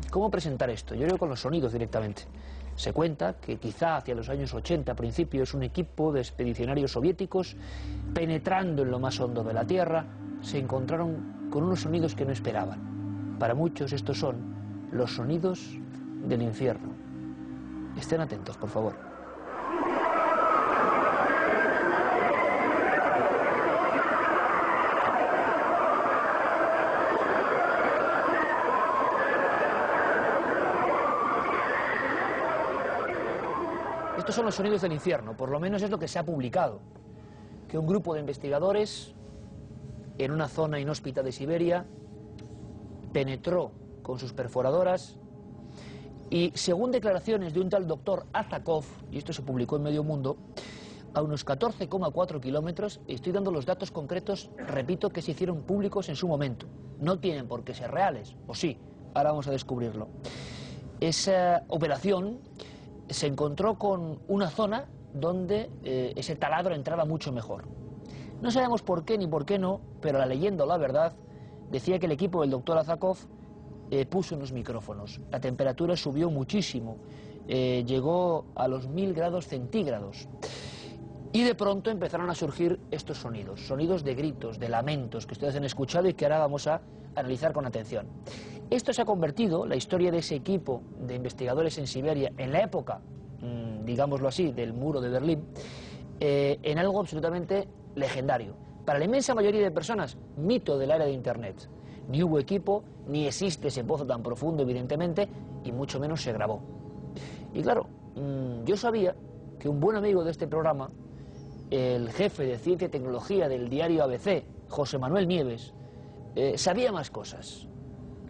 ¿Cómo presentar esto? Yo creo con los sonidos directamente. Se cuenta que quizá hacia los años 80, a principios, un equipo de expedicionarios soviéticos, penetrando en lo más hondo de la Tierra, se encontraron con unos sonidos que no esperaban. Para muchos estos son los sonidos del infierno. Estén atentos, por favor. Estos son los sonidos del infierno, por lo menos es lo que se ha publicado. Que un grupo de investigadores en una zona inhóspita de Siberia penetró con sus perforadoras y, según declaraciones de un tal doctor Azakov, y esto se publicó en Medio Mundo, a unos 14,4 kilómetros, estoy dando los datos concretos, repito, que se hicieron públicos en su momento. No tienen por qué ser reales, o sí, ahora vamos a descubrirlo. Esa operación se encontró con una zona donde ese taladro entraba mucho mejor. No sabemos por qué ni por qué no, pero la leyenda o la verdad decía que el equipo del doctor Azakov puso unos micrófonos. La temperatura subió muchísimo, llegó a los 1000 grados centígrados. Y de pronto empezaron a surgir estos sonidos, sonidos de gritos, de lamentos que ustedes han escuchado y que ahora vamos a analizar con atención. Esto se ha convertido, la historia de ese equipo de investigadores en Siberia, en la época, digámoslo así, del muro de Berlín, en algo absolutamente legendario. Para la inmensa mayoría de personas, mito del área de Internet. Ni hubo equipo, ni existe ese pozo tan profundo, evidentemente, y mucho menos se grabó. Y claro, yo sabía que un buen amigo de este programa, el jefe de Ciencia y Tecnología del diario ABC, José Manuel Nieves, sabía más cosas,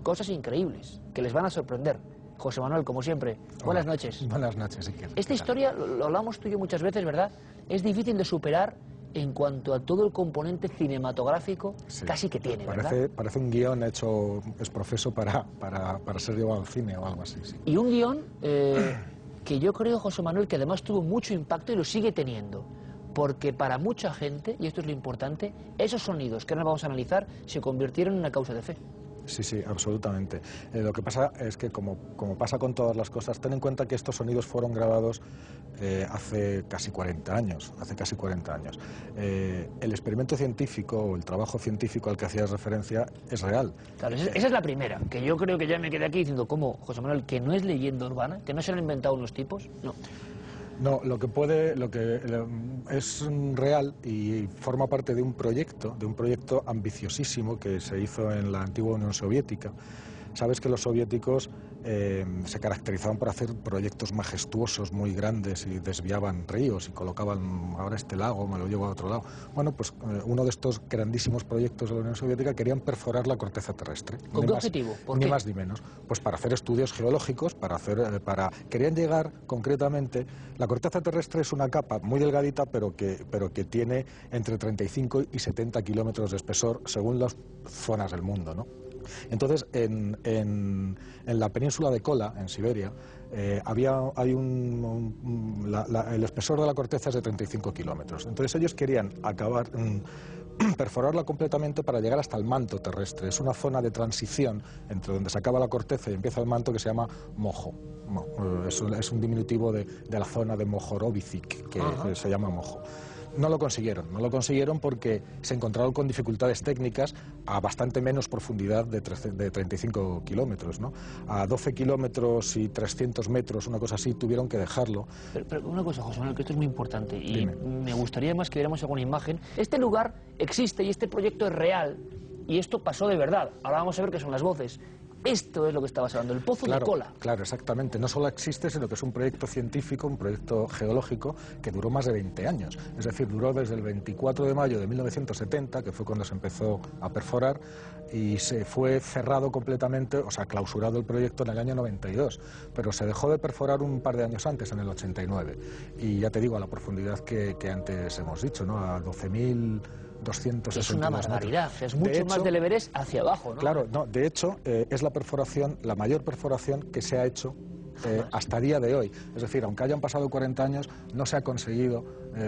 cosas increíbles, que les van a sorprender. José Manuel, como siempre, buenas noches. Buenas noches, Iker. Esta historia, lo hablamos tú y yo muchas veces, ¿verdad? Es difícil de superar en cuanto a todo el componente cinematográfico, sí, casi que tiene, ¿verdad? Parece un guión hecho exprofeso para ser llevado al cine o algo así, sí. Y un guión que yo creo, José Manuel, que además tuvo mucho impacto y lo sigue teniendo. Porque para mucha gente, y esto es lo importante, esos sonidos que ahora vamos a analizar se convirtieron en una causa de fe. Sí, sí, absolutamente. Lo que pasa es que, como pasa con todas las cosas, ten en cuenta que estos sonidos fueron grabados hace casi 40 años. El experimento científico o el trabajo científico al que hacías referencia es real. Claro, esa es la primera, que yo creo que ya me quedé aquí diciendo, ¿cómo, José Manuel, que no es leyenda urbana, que no se lo han inventado unos tipos? No. No, lo que es real y forma parte de un proyecto ambiciosísimo que se hizo en la antigua Unión Soviética. Sabes que los soviéticos se caracterizaban por hacer proyectos majestuosos, muy grandes, y desviaban ríos y colocaban, ahora este lago me lo llevo a otro lado. Bueno, pues uno de estos grandísimos proyectos de la Unión Soviética querían perforar la corteza terrestre. ¿Con qué objetivo? ¿Por qué? Ni más ni menos. Pues para hacer estudios geológicos, querían llegar concretamente. La corteza terrestre es una capa muy delgadita, pero que tiene entre 35 y 70 kilómetros de espesor según las zonas del mundo, ¿no? Entonces, en la península de Kola, en Siberia, el espesor de la corteza es de 35 kilómetros. Entonces ellos querían perforarla completamente para llegar hasta el manto terrestre. Es una zona de transición entre donde se acaba la corteza y empieza el manto, que se llama Mojo. Es un diminutivo de la zona de Mohorovicic, que se llama Mojo. No lo consiguieron porque se encontraron con dificultades técnicas a bastante menos profundidad de 35 kilómetros, ¿no? A 12 kilómetros y 300 metros, una cosa así, tuvieron que dejarlo. Pero una cosa, José Manuel, que esto es muy importante y Dime. Me gustaría más que viéramos alguna imagen. Este lugar existe y este proyecto es real y esto pasó de verdad. Ahora vamos a ver qué son las voces. Esto es lo que estabas hablando, el pozo de Kola. Claro, exactamente. No solo existe, sino que es un proyecto científico, un proyecto geológico que duró más de 20 años. Es decir, duró desde el 24 de mayo de 1970, que fue cuando se empezó a perforar, y se fue cerrado completamente, o sea, clausurado el proyecto en el año 92. Pero se dejó de perforar un par de años antes, en el 89. Y ya te digo, a la profundidad que antes hemos dicho, ¿no? A 12.260 Es una barbaridad, metros. Es mucho más del Everest hacia abajo, ¿no? Claro, no, de hecho, es la mayor perforación que se ha hecho hasta día de hoy. Es decir, aunque hayan pasado 40 años, no se ha conseguido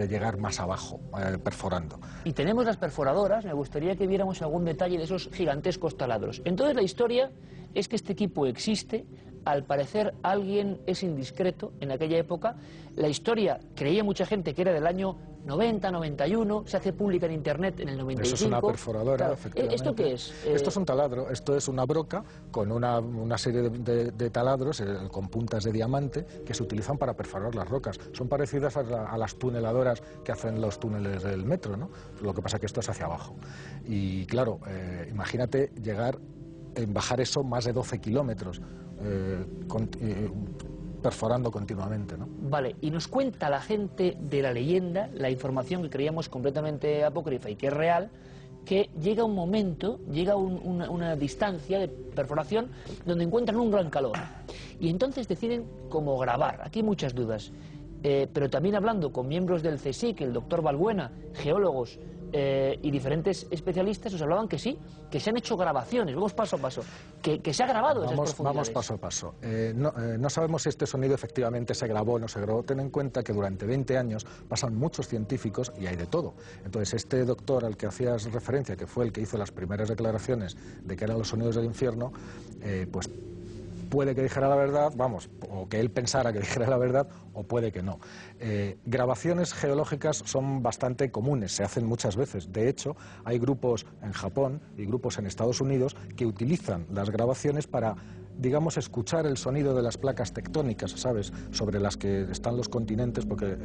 llegar más abajo, perforando. Y tenemos las perforadoras, me gustaría que viéramos algún detalle de esos gigantescos taladros. Entonces la historia es que este equipo existe, al parecer alguien es indiscreto en aquella época, la historia creía mucha gente que era del año 90, 91, se hace pública en internet en el 95. Eso es una perforadora, claro. efectivamente. ¿Esto qué es? Esto es un taladro, esto es una broca con una serie de taladros con puntas de diamante que se utilizan para perforar las rocas. Son parecidas a las tuneladoras que hacen los túneles del metro, ¿no? Lo que pasa es que esto es hacia abajo. Y claro, imagínate bajar eso más de 12 kilómetros, perforando continuamente, ¿no? Vale, y nos cuenta la gente de la leyenda, la información que creíamos completamente apócrifa y que es real, que llega un momento, llega una distancia de perforación donde encuentran un gran calor. Y entonces deciden cómo grabar. Aquí hay muchas dudas. Pero también hablando con miembros del CSIC, el doctor Balbuena, geólogos y diferentes especialistas, os hablaban que sí, que se han hecho grabaciones. Vamos paso a paso, que se ha grabado esas profundidades. Vamos paso a paso. No sabemos si este sonido efectivamente se grabó o no se grabó. Ten en cuenta que durante 20 años pasan muchos científicos y hay de todo. Entonces este doctor al que hacías referencia, que fue el que hizo las primeras declaraciones de que eran los sonidos del infierno, pues puede que dijera la verdad, vamos, o que él pensara que dijera la verdad, o puede que no. Grabaciones geológicas son bastante comunes, se hacen muchas veces. De hecho, hay grupos en Japón y grupos en Estados Unidos que utilizan las grabaciones para, digamos, escuchar el sonido de las placas tectónicas, ¿sabes?, sobre las que están los continentes, porque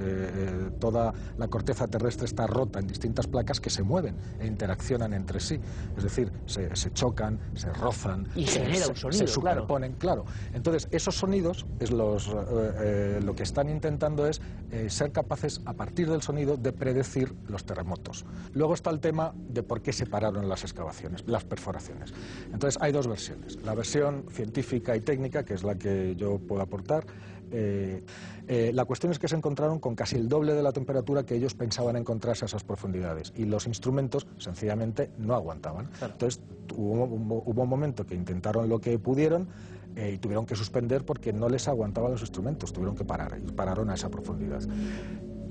toda la corteza terrestre está rota en distintas placas que se mueven e interaccionan entre sí. Es decir, se chocan, se rozan, y se genera un sonido, se superponen, claro. Entonces, esos sonidos, lo que están intentando es ser capaces, a partir del sonido, de predecir los terremotos. Luego está el tema de por qué se pararon las excavaciones, las perforaciones. Entonces, hay dos versiones. La versión científica y técnica, que es la que yo puedo aportar. La cuestión es que se encontraron con casi el doble de la temperatura que ellos pensaban encontrarse a esas profundidades, y los instrumentos sencillamente no aguantaban. Claro. Entonces hubo un momento que intentaron lo que pudieron y tuvieron que suspender porque no les aguantaban los instrumentos, tuvieron que parar, y pararon a esa profundidad.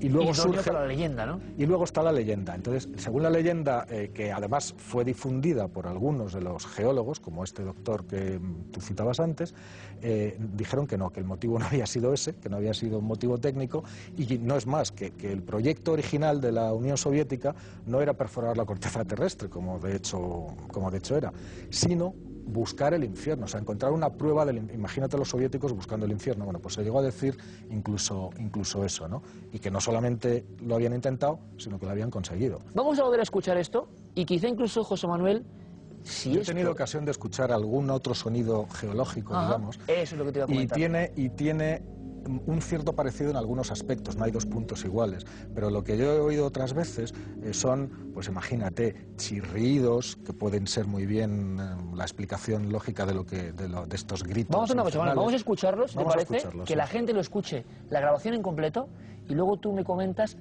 Y luego surge la leyenda, ¿no? Y luego está la leyenda. Entonces, según la leyenda, que además fue difundida por algunos de los geólogos, como este doctor que tú citabas antes, dijeron que no, que el motivo no había sido ese, que no había sido un motivo técnico, y no es más, que el proyecto original de la Unión Soviética no era perforar la corteza terrestre, como de hecho era, sino buscar el infierno, o sea, encontrar una prueba imagínate los soviéticos buscando el infierno. Bueno, pues se llegó a decir incluso eso, ¿no? Y que no solamente lo habían intentado, sino que lo habían conseguido. Vamos a volver a escuchar esto, y quizá incluso, José Manuel, si yo he tenido ocasión de escuchar algún otro sonido geológico, digamos. Eso es lo que te iba a comentar. Y tiene un cierto parecido en algunos aspectos, no hay dos puntos iguales, pero lo que yo he oído otras veces son, pues imagínate, chirridos, que pueden ser muy bien la explicación lógica de estos gritos. Vamos a una cosa, vamos a escucharlos, ¿te parece? Que sí. La gente lo escuche, la grabación en completo, y luego tú me comentas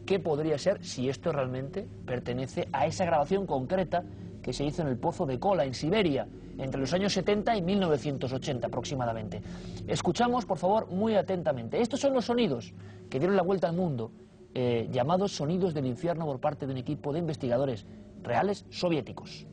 qué podría ser si esto realmente pertenece a esa grabación concreta que se hizo en el Pozo de Kola, en Siberia, entre los años 70 y 1980 aproximadamente. Escuchamos, por favor, muy atentamente. Estos son los sonidos que dieron la vuelta al mundo, llamados sonidos del infierno por parte de un equipo de investigadores reales soviéticos.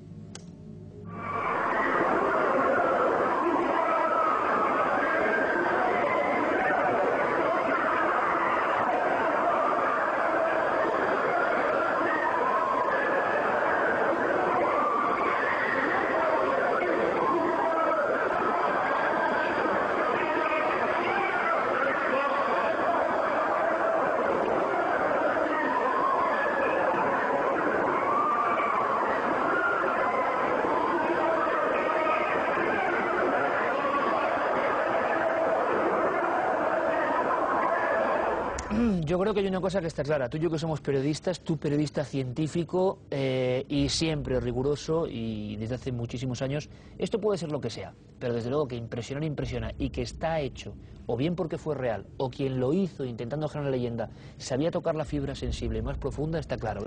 Yo creo que hay una cosa que está clara. Tú y yo que somos periodistas, tú periodista científico y siempre riguroso y desde hace muchísimos años, esto puede ser lo que sea, pero desde luego que impresiona y que está hecho, o bien porque fue real, o quien lo hizo intentando generar leyenda, sabía tocar la fibra sensible más profunda, está claro.